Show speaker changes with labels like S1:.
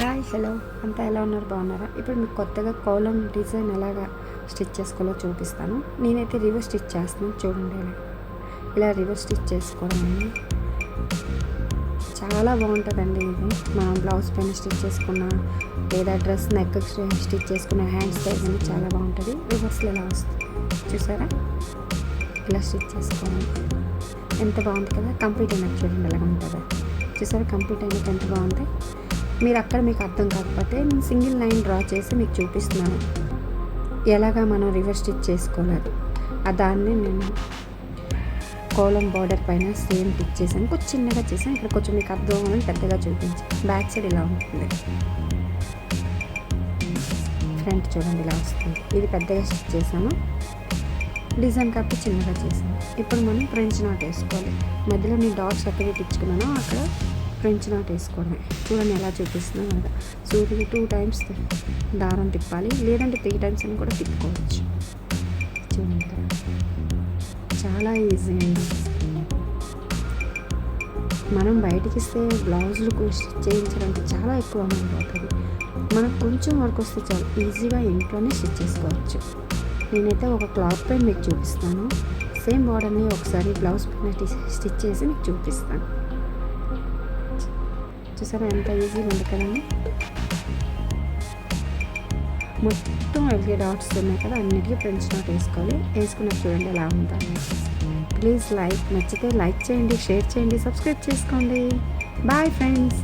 S1: Hi hello అంతా ఎలా ఉన్నారు, బాగున్నారా? ఇప్పుడు మీకు కొత్తగా కోలం డిజైన్ ఎలాగా స్టిచ్ చేసుకోవాలో చూపిస్తాను. నేనైతే రివర్స్ స్టిచ్ చేస్తున్నాను, చూడండి. ఇలా రివర్స్ స్టిచ్ చేసుకోవడం చాలా బాగుంటుందండి. ఇది మనం బ్లౌజ్ పైన స్టిచ్ చేసుకున్న లేదా డ్రెస్ నెక్ స్టిచ్ చేసుకున్న హ్యాండ్స్ దగ్గర చాలా బాగుంటుంది. రివర్స్లో ఎలా వస్తుంది చూసారా? ఇలా స్టిచ్ చేసుకోవడం ఎంత బాగుంది కదా. కంప్లీట్ అయినట్టు చూడండి ఎలా ఉంటుందో. చూసారా కంప్లీట్ అయినట్టు ఎంత బాగుంది. మీరు అక్కడ మీకు అర్థం కాకపోతే నేను సింగిల్ లైన్ డ్రా చేసి మీకు చూపిస్తున్నాను ఎలాగా మనం రివర్స్ స్టిచ్ చేసుకోలేదు. దాన్ని నేను కోలం బార్డర్ పైన సేమ్ టిచ్ చేశాను, కొంచెం చిన్నగా చేశాను. ఇక్కడ కొంచెం మీకు అర్థం అవ్వాలని పెద్దగా చూపించాను. బ్యాక్ సైడ్ ఇలా ఉంటుంది, ఫ్రంట్ చూడండి ఇలా వస్తుంది. ఇది పెద్దగా స్టిచ్ చేశాను, డిజైన్ కాబట్టి చిన్నగా చేశాను. ఇప్పుడు మనం ఫ్రెంచ్ నాట్ వేసుకోవాలి. మధ్యలో నేను డాట్స్ ఎక్కడ ఇచ్చుకున్నానో అక్కడ ఫ్రెంచ్ నాట్ వేసుకోవడమే. చూడండి ఎలా చూపిస్తున్నాను కదా. సూదికి 2 times దారం తిప్పాలి, లేదంటే 3 times అని కూడా తిప్పుకోవచ్చు. చూడండి చాలా ఈజీ అండి. మనం బయటికి ఇస్తే బ్లౌజులకు స్టిచ్ చేయించడానికి చాలా ఎక్కువ అమౌంట్ అవుతుంది. మనకు కొంచెం వర్క్ వస్తే చాలా ఈజీగా ఇంట్లోనే స్టిచ్ చేసుకోవచ్చు. నేనైతే ఒక క్లాత్ పైన మీకు చూపిస్తాను. సేమ్ బార్డర్ని ఒకసారి బ్లౌజ్ పైన స్టిచ్ చేసి మీకు చూపిస్తాను. చూసారా ఎంత ఈజీగా ఉంది కదండి. మొత్తం ఎల్గే డాట్స్ ఉన్నాయి కదా, అన్నిటికీ ఫ్రెంచ్ నాట్ వేసుకోవాలి. వేసుకున్నట్టు చూడండి ఎలా ఉందా. ప్లీజ్ నచ్చితే లైక్ చేయండి, షేర్ చేయండి, సబ్స్క్రైబ్ చేసుకోండి. Bye friends.